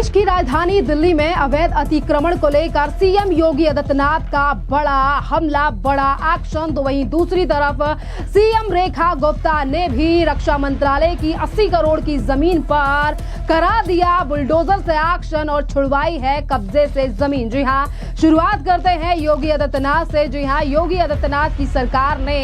देश की राजधानी दिल्ली में अवैध अतिक्रमण को लेकर सीएम योगी आदित्यनाथ का बड़ा हमला, बड़ा एक्शन। तो वहीं दूसरी तरफ सीएम रेखा गुप्ता ने भी रक्षा मंत्रालय की 80 करोड़ की जमीन पर करा दिया बुलडोजर से एक्शन और छुड़वाई है कब्जे से जमीन। जी हां, शुरुआत करते हैं योगी आदित्यनाथ से। जी हां, योगी आदित्यनाथ की सरकार ने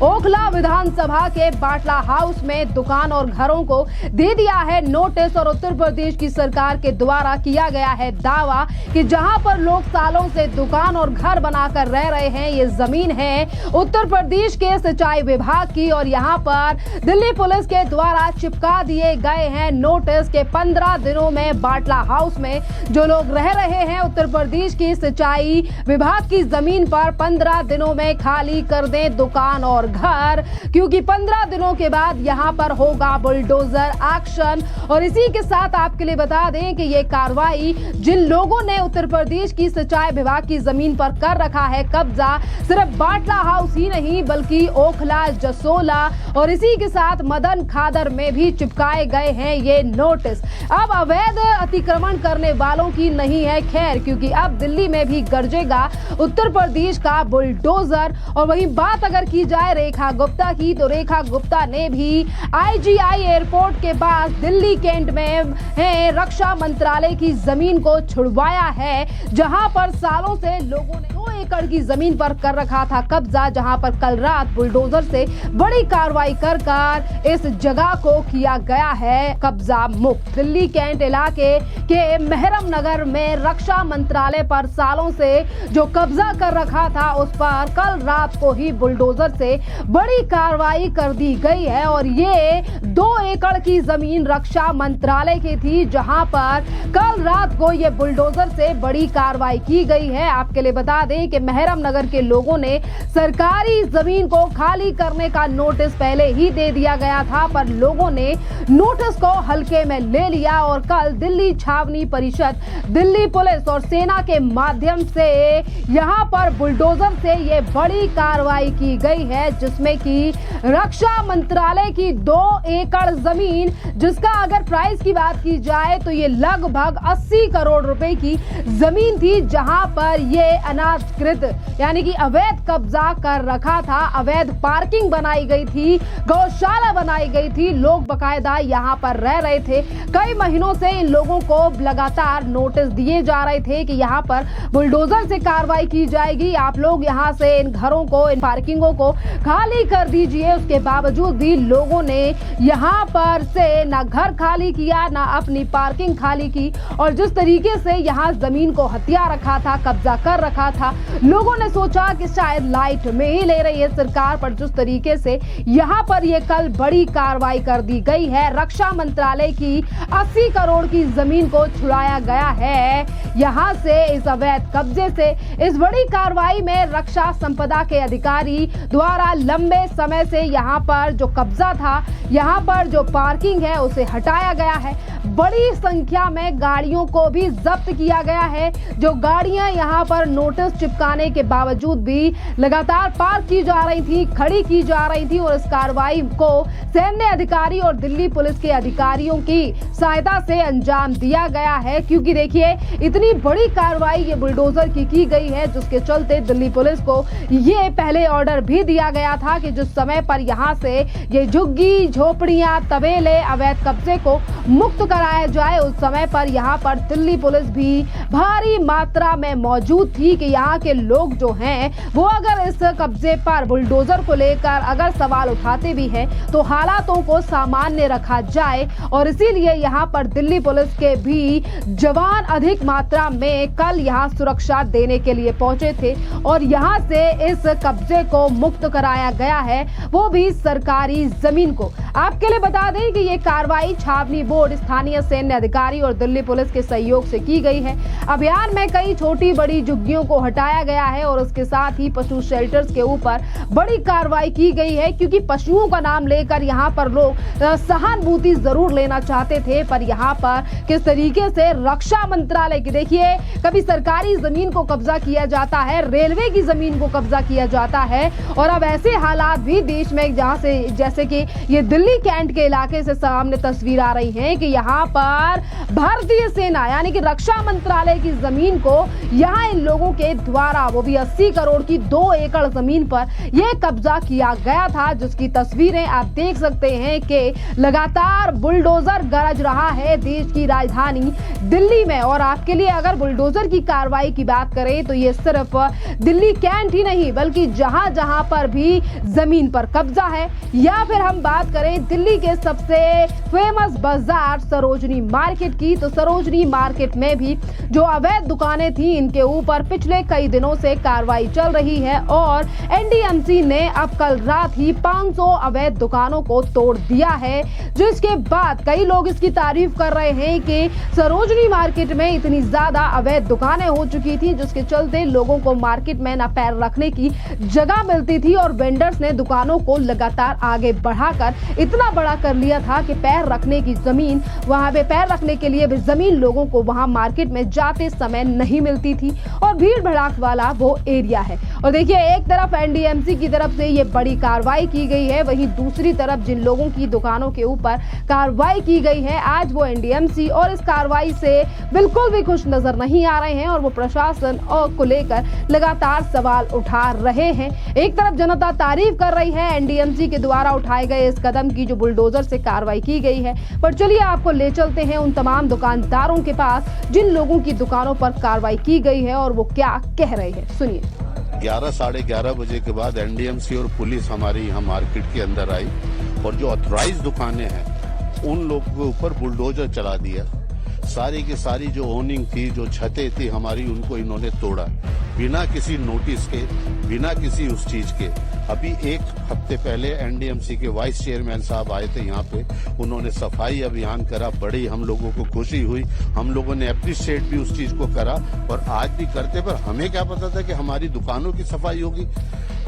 ओखला विधानसभा के बाटला हाउस में दुकान और घरों को दे दिया है नोटिस। और उत्तर प्रदेश की सरकार के द्वारा किया गया है दावा कि जहां पर लोग सालों से दुकान और घर बनाकर रह रहे हैं, ये जमीन है उत्तर प्रदेश के सिंचाई विभाग की। और यहां पर दिल्ली पुलिस के द्वारा चिपका दिए गए हैं नोटिस के 15 दिनों में बाटला हाउस में जो लोग रह रहे हैं उत्तर प्रदेश की सिंचाई विभाग की जमीन पर 15 दिनों में खाली कर दें दुकान और घर, क्योंकि 15 दिनों के बाद यहां पर होगा बुलडोजर एक्शन। और इसी के साथ आपके लिए बता दें कि ये कार्रवाई जिन लोगों ने उत्तर प्रदेश की सिंचाई विभाग की जमीन पर कर रखा है कब्जा, सिर्फ बाटला हाउस ही नहीं बल्कि ओखला, जसोला और इसी के साथ मदन खादर में भी चिपकाए गए हैं ये नोटिस। अब अवैध अतिक्रमण करने वालों की नहीं है खैर, क्योंकि अब दिल्ली में भी गरजेगा उत्तर प्रदेश का बुलडोजर। और वहीं बात अगर की जाए रेखा गुप्ता की, तो रेखा गुप्ता ने भी आईजीआई एयरपोर्ट के पास दिल्ली कैंट में है रक्षा मंत्रालय की जमीन को छुड़वाया है, जहां पर सालों से लोगों ने 2 एकड़ की जमीन पर कर रखा था कब्जा, जहां पर कल रात बुलडोजर से बड़ी कार्रवाई कर इस जगह को किया गया है कब्जा मुक्त। दिल्ली कैंट इलाके के महरम नगर में रक्षा मंत्रालय पर सालों से जो कब्जा कर रखा था उस पर कल रात को ही बुलडोजर से बड़ी कार्रवाई कर दी गई है। और ये 2 एकड़ की जमीन रक्षा मंत्रालय की थी, जहां पर कल रात को ये बुलडोजर से बड़ी कार्रवाई की गई है। आपके लिए बता दें कि महरम नगर के लोगों ने सरकारी जमीन को खाली करने का नोटिस पहले ही दे दिया गया था, पर लोगों ने नोटिस को हल्के में ले लिया और कल दिल्ली छावनी परिषद, दिल्ली पुलिस और सेना के माध्यम से यहां पर बुलडोजर से ये बड़ी कार्रवाई की गई है, जिसमें कि रक्षा मंत्रालय की 2 एकड़ जमीन, जिसका अगर प्राइस की बात की जाए तो ये लगभग 80 करोड़ रुपए की जमीन थी, जहां पर ये अनाधिकृत यानी कि अवैध कब्जा कर रखा था। अवैध पार्किंग बनाई गई थी, गौशाला बनाई गई थी, लोग बकायदा यहां पर रह रहे थे। कई महीनों से इन लोगों को लगातार नोटिस दिए जा रहे थे कि यहां पर बुलडोजर से कार्रवाई की जाएगी, आप लोग यहां से इन घरों को, इन पार्किंगों को खाली कर दीजिए। उसके बावजूद भी लोगों ने यहां पर से ना घर खाली किया, ना अपनी पार्किंग खाली की। और जिस तरीके से यहां जमीन को हथिया रखा था, कब्जा कर रखा था, लोगों ने सोचा कि शायद लाइट में ही ले रही है सरकार, पर जिस तरीके से यहां पर ये कल बड़ी कार्रवाई कर दी गई है, रक्षा मंत्रालय की 80 करोड़ की जमीन को छुड़ाया गया है यहां से इस अवैध कब्जे से। इस बड़ी कार्रवाई में रक्षा संपदा के अधिकारी द्वारा लंबे समय से यहां पर जो कब्जा था, यहां पर जो पार्किंग है उसे हटाया गया है। बड़ी संख्या में गाड़ियों को भी जब्त किया गया है, जो गाड़ियां यहां पर नोटिस चिपकाने के बावजूद भी लगातार पार्क की जा रही थी, खड़ी की जा रही थी। और इस कार्रवाई को सैन्य अधिकारी और दिल्ली पुलिस के अधिकारियों की सहायता से अंजाम दिया गया है, क्योंकि देखिए इतनी बड़ी कार्रवाई ये बुलडोजर की गई है, जिसके चलते दिल्ली पुलिस को ये पहले ऑर्डर भी दिया गया था कि जिस समय पर यहां से ये झुग्गी, झोपड़ियां, तबेले, अवैध कब्जे को मुक्त कराया जाए, उस समय पर यहां पर दिल्ली पुलिस भी भारी मात्रा में मौजूद थी कि यहां के लोग जो हैं वो अगर इस कब्जे पर, बुलडोजर को लेकर अगर सवाल उठाते भी हैं तो हालातों को सामान्य रखा जाए। और इसीलिए यहां पर दिल्ली पुलिस के भी जवान अधिक मात्रा में कल यहां सुरक्षा देने के लिए पहुंचे थे और यहां से इस कब्जे को मुक्त कराया गया है, वो भी सरकारी जमीन को। आपके लिए बता दें कि ये कार्रवाई छावनी बोर्ड, स्थानीय सैन्य अधिकारी और दिल्ली पुलिस के सहयोग से की गई है। अभियान में कई छोटी बड़ी झुग्गियों को हटाया गया है और उसके साथ ही पशु शेल्टर्स के ऊपर बड़ी कार्रवाई की गई है, क्योंकि पशुओं का नाम लेकर यहाँ पर लोग सहानुभूति जरूर लेना चाहते थे, पर यहाँ पर किस तरीके से रक्षा मंत्रालय की, देखिए कभी सरकारी जमीन को कब्जा किया जाता है, रेलवे की जमीन को कब्जा किया जाता है, और अब ऐसे हालात भी देश में जहाँ से जैसे कि ये दिल्ली कैंट के इलाके से सामने तस्वीर आ रही है कि यहाँ पर भारतीय सेना यानी कि रक्षा मंत्रालय की जमीन को यहाँ इन लोगों के द्वारा वो भी 80 करोड़ की 2 एकड़ जमीन पर यह कब्जा किया गया था, जिसकी तस्वीरें आप देख सकते हैं कि लगातार बुलडोजर गरज रहा है देश की राजधानी दिल्ली में। और आपके लिए अगर बुलडोजर की कार्रवाई की बात करें तो ये सिर्फ दिल्ली कैंट ही नहीं बल्कि जहां जहां पर भी जमीन पर कब्जा है, या फिर हम बात करें दिल्ली के सबसे फेमस बाजार सरोजनी मार्केट की, तो सरोजनी मार्केट में भी जो अवैध दुकानें थी इनके ऊपर पिछले कई दिनों से कार्रवाई चल रही है। और एनडीएमसी ने अब कल रात ही 500 अवैध दुकानों को तोड़ दिया है, जिसके बाद कई लोग इसकी तारीफ कर रहे हैं कि सरोजनी मार्केट में इतनी ज्यादा अवैध दुकानें हो चुकी थी जिसके चलते लोगों को मार्केट में ना पैर रखने की जगह मिलती थी और वेंडर्स ने दुकानों को लगातार आगे बढ़ाकर इतना बड़ा कर लिया था कि पैर रखने की जमीन, वहां पे पैर रखने के लिए भी जमीन लोगों को वहां मार्केट में जाते समय नहीं मिलती थी और भीड़ भड़ाक वाला वो एरिया है। और देखिए, एक तरफ एनडीएमसी की तरफ से ये बड़ी कार्रवाई की गई है, वहीं दूसरी तरफ जिन लोगों की दुकानों के ऊपर कार्रवाई की गई है आज वो एनडीएमसी और इस कार्रवाई से बिल्कुल भी खुश नजर नहीं आ रहे हैं और वो प्रशासन और को लेकर लगातार सवाल उठा रहे हैं। एक तरफ जनता तारीफ कर रही है एनडीएमसी के द्वारा उठाए गए इस कदम की जो बुलडोजर से कार्रवाई की गई है, पर चलिए आपको ले चलते हैं उन तमाम दुकानदारों के पास जिन लोगों की दुकानों पर कार्रवाई की गई है और वो क्या कह रहे हैं, सुनिए। 11 साढ़े 11 बजे के बाद एनडीएमसी और पुलिस हमारी यहाँ मार्केट के अंदर आई और जो ऑथराइज दुकानें हैं उन लोगों के ऊपर बुलडोजर चला दिया। सारी की सारी जो ओनिंग थी, जो छतें थी हमारी, उनको इन्होंने तोड़ा बिना किसी नोटिस के, बिना किसी उस चीज के। अभी एक हफ्ते पहले एनडीएमसी के वाइस चेयरमैन साहब आए थे यहाँ पे, उन्होंने सफाई अभियान करा, बड़ी हम लोगों को खुशी हुई, हम लोगों ने अप्रिशिएट भी उस चीज को करा और आज भी करते, पर हमें क्या पता था कि हमारी दुकानों की सफाई होगी।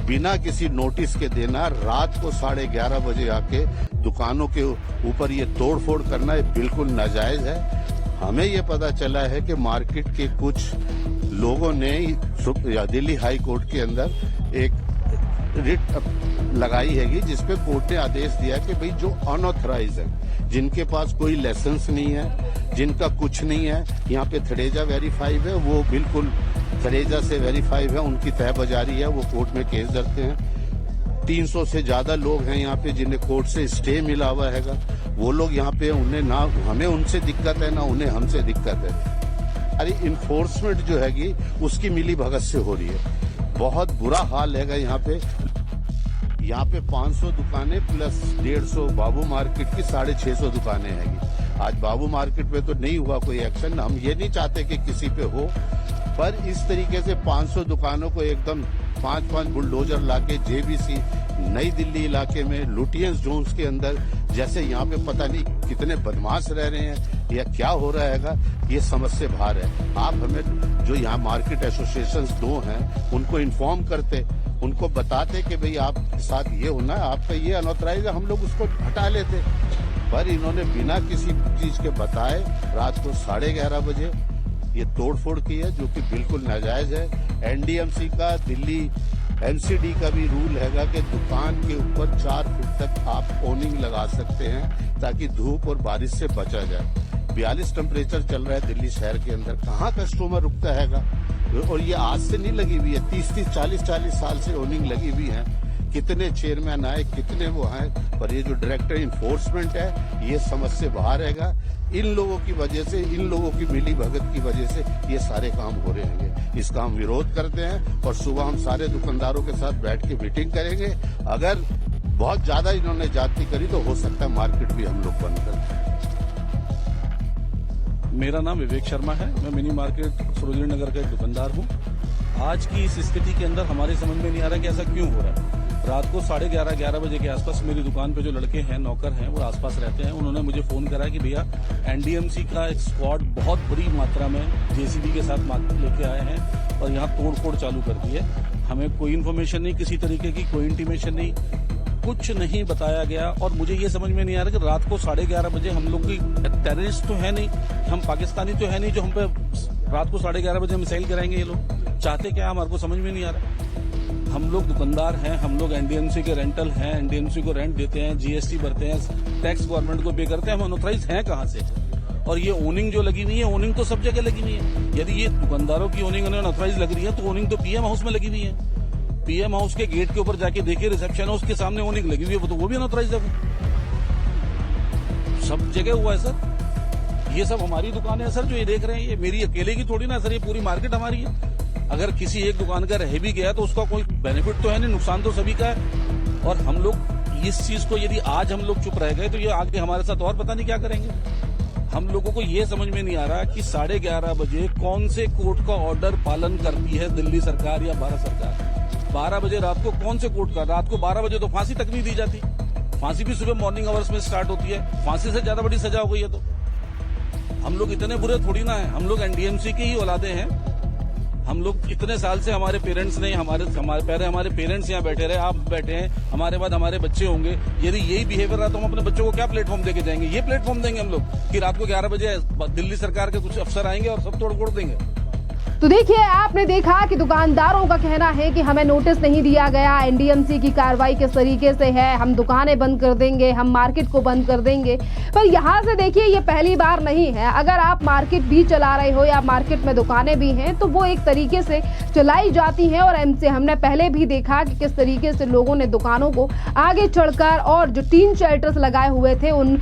बिना किसी नोटिस के देना, रात को 11:30 बजे आके दुकानों के ऊपर ये तोड़फोड़ करना ये बिल्कुल नाजायज है। हमें ये पता चला है कि मार्केट के कुछ लोगों ने दिल्ली हाई कोर्ट के अंदर एक रिट लगाई हैगी जिसपे कोर्ट ने आदेश दिया कि भाई जो अनऑथराइज है, जिनके पास कोई लाइसेंस नहीं है, जिनका कुछ नहीं है, यहाँ पे थरेजा वेरीफाइड है, वो बिल्कुल थरेजा से वेरीफाइड है, उनकी तय बाजारी है, वो कोर्ट में केस धरते हैं। 300 से ज्यादा लोग हैं यहाँ पे जिन्हें कोर्ट से स्टे मिला हुआ हैगा, वो लोग यहाँ पे, उन्हें ना हमें उनसे दिक्कत है ना उन्हें हमसे दिक्कत है। अरे इन्फोर्समेंट जो हैगी उसकी मिली भगत से हो रही है, बहुत बुरा हाल हैगा यहाँ पे। यहाँ पे 500 दुकानें प्लस 150 बाबू मार्केट की 650 दुकानें हैगी। आज बाबू मार्केट पे तो नहीं हुआ कोई एक्शन, हम ये नहीं चाहते कि किसी पे हो, पर इस तरीके से 500 दुकानों को एकदम 5-5 बुलडोजर लाके जेबीसी नई दिल्ली इलाके में लुटियंस जोन्स के अंदर, जैसे यहाँ पे पता नहीं कितने बदमाश रह रहे हैं या क्या हो रहा हैगा, ये समझ से बाहर है। आप हमें जो यहाँ मार्केट एसोसिएशंस 2 हैं उनको इन्फॉर्म करते, उनको बताते कि भाई आपके साथ ये होना है, आपका ये अनऑथराइज है, हम लोग उसको हटा लेते। पर इन्होंने बिना किसी चीज के बताए रात को 11:30 बजे ये तोड़फोड़ की है, जो कि बिल्कुल नाजायज है। एनडीएमसी का, दिल्ली एमसीडी का भी रूल हैगा कि दुकान के ऊपर 4 फीट तक आप ओनिंग लगा सकते हैं ताकि धूप और बारिश से बचा जाए। 42 टेम्परेचर चल रहा है दिल्ली शहर के अंदर, कहाँ कस्टमर रुकता हैगा। और ये आज से नहीं लगी हुई है, 30-30, 40-40 साल से ओनिंग लगी हुई है। कितने चेयरमैन आए, कितने वो आए, पर ये जो डायरेक्टर इन्फोर्समेंट है ये समझ से बाहर रहेगा। इन लोगों की वजह से, इन लोगों की मिली भगत की वजह से ये सारे काम हो रहे हैं। इसका हम विरोध करते हैं और सुबह हम सारे दुकानदारों के साथ बैठ के मीटिंग करेंगे। अगर बहुत ज्यादा इन्होंने जाति करी तो हो सकता है मार्केट भी हम लोग बंद कर दें। मेरा नाम विवेक शर्मा है, मैं मिनी मार्केट सरोजनी नगर का एक दुकानदार हूँ। आज की इस स्थिति के अंदर हमारे समझ में नहीं आ रहा कि ऐसा क्यों हो रहा है। रात को 11:30 बजे के आसपास मेरी दुकान पे जो लड़के हैं, नौकर हैं, वो आसपास रहते हैं, उन्होंने मुझे फोन करा कि भैया एनडीएमसी का एक स्क्वाड बहुत बड़ी मात्रा में जेसीबी के साथ लेके आए हैं और यहाँ तोड़फोड़ चालू कर दी है। हमें कोई इन्फॉर्मेशन नहीं, किसी तरीके की कोई इंटीमेशन नहीं, कुछ नहीं बताया गया। और मुझे ये समझ में नहीं आ रहा कि रात को 11:30 बजे हम लोग की टेररिस्ट तो है नहीं, हम पाकिस्तानी तो है नहीं जो हम पे रात को 11:30 बजे मिसाइल कराएंगे। ये लोग चाहते क्या हमारे को समझ में नहीं आ रहा। हम लोग दुकानदार हैं, हम लोग एनडीएमसी के रेंटल हैं, एनडीएमसी को रेंट देते हैं, जीएसटी भरते हैं, टैक्स गवर्नमेंट को पे करते हैं, हम अनऑथराइज हैं कहाँ से? और ये ओनिंग जो लगी हुई है, ओनिंग तो सब जगह लगी हुई है। यदि ये दुकानदारों की ओनिंग अनऑथराइज लग रही है तो ओनिंग तो पीएम हाउस में लगी हुई है। पीएम हाउस के गेट के ऊपर जाके देखिए, रिसेप्शन है, उसके सामने ओनिंग लगी हुई है, तो वो भी अनऑथराइज है। सब जगह हुआ है सर। ये सब हमारी दुकानें हैं सर, जो ये देख रहे हैं, ये मेरी अकेले की थोड़ी ना सर, ये पूरी मार्केट हमारी है। अगर किसी एक दुकान का रह भी गया तो उसका कोई बेनिफिट तो है नहीं, नुकसान तो सभी का है। और हम लोग इस चीज को, यदि आज हम लोग चुप रह गए तो ये आगे हमारे साथ और पता नहीं क्या करेंगे। हम लोगों को ये समझ में नहीं आ रहा कि 11:30 बजे कौन से कोर्ट का ऑर्डर पालन करती है दिल्ली सरकार या भारत सरकार। 12 बजे रात को कौन से कोर्ट का? रात को 12 बजे तो फांसी तक नहीं दी जाती। फांसी भी सुबह मॉर्निंग आवर्स में स्टार्ट होती है। फांसी से ज्यादा बड़ी सजा हो गई है। तो हम लोग इतने बुरे थोड़ी ना है, हम लोग एनडीएमसी के ही औलादे हैं। हम लोग इतने साल से, हमारे पेरेंट्स ने, हमारे पेरेंट्स यहाँ बैठे रहे, आप बैठे हैं, हमारे बाद हमारे बच्चे होंगे। यदि यही बिहेवियर रहा तो हम अपने बच्चों को क्या प्लेटफॉर्म देके जाएंगे? ये प्लेटफॉर्म देंगे हम लोग कि रात को 11 बजे दिल्ली सरकार के कुछ अफसर आएंगे और सब तोड़ फोड़ देंगे। तो देखिए, आपने देखा कि दुकानदारों का कहना है कि हमें नोटिस नहीं दिया गया, एनडीएमसी की कार्रवाई किस तरीके से है, हम दुकानें बंद कर देंगे, हम मार्केट को बंद कर देंगे। पर यहाँ से देखिए, ये पहली बार नहीं है। अगर आप मार्केट भी चला रहे हो या मार्केट में दुकानें भी हैं तो वो एक तरीके से चलाई जाती हैं। और हमने पहले भी देखा कि किस तरीके से लोगों ने दुकानों को आगे चढ़कर, और जो टीन शेल्टर्स लगाए हुए थे उन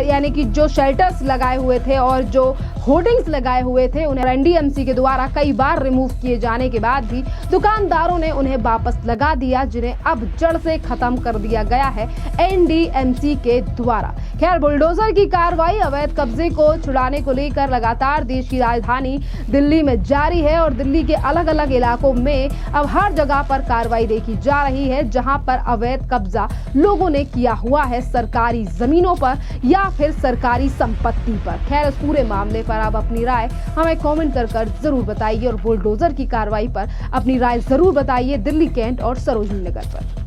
यानी कि जो शेल्टर्स लगाए हुए थे और जो होर्डिंग्स लगाए हुए थे, उन्हें एनडीएमसी के द्वारा कई बार रिमूव किए जाने के बाद भी दुकानदारों ने उन्हें वापस लगा दिया, जिन्हें अब जड़ से खत्म कर दिया गया है एनडीएमसी के द्वारा। खैर, बुलडोजर की कार्रवाई अवैध कब्जे को छुड़ाने को लेकर लगातार देश की राजधानी दिल्ली में जारी है और दिल्ली के अलग अलग इलाकों में अब हर जगह पर कार्रवाई देखी जा रही है जहां पर अवैध कब्जा लोगों ने किया हुआ है सरकारी जमीनों पर या फिर सरकारी संपत्ति पर। खैर, इस पूरे मामले पर आप अपनी राय हमें कमेंट कर जरूर बताइए और बुलडोजर की कार्रवाई पर अपनी राय जरूर बताइए दिल्ली कैंट और सरोजनी नगर पर।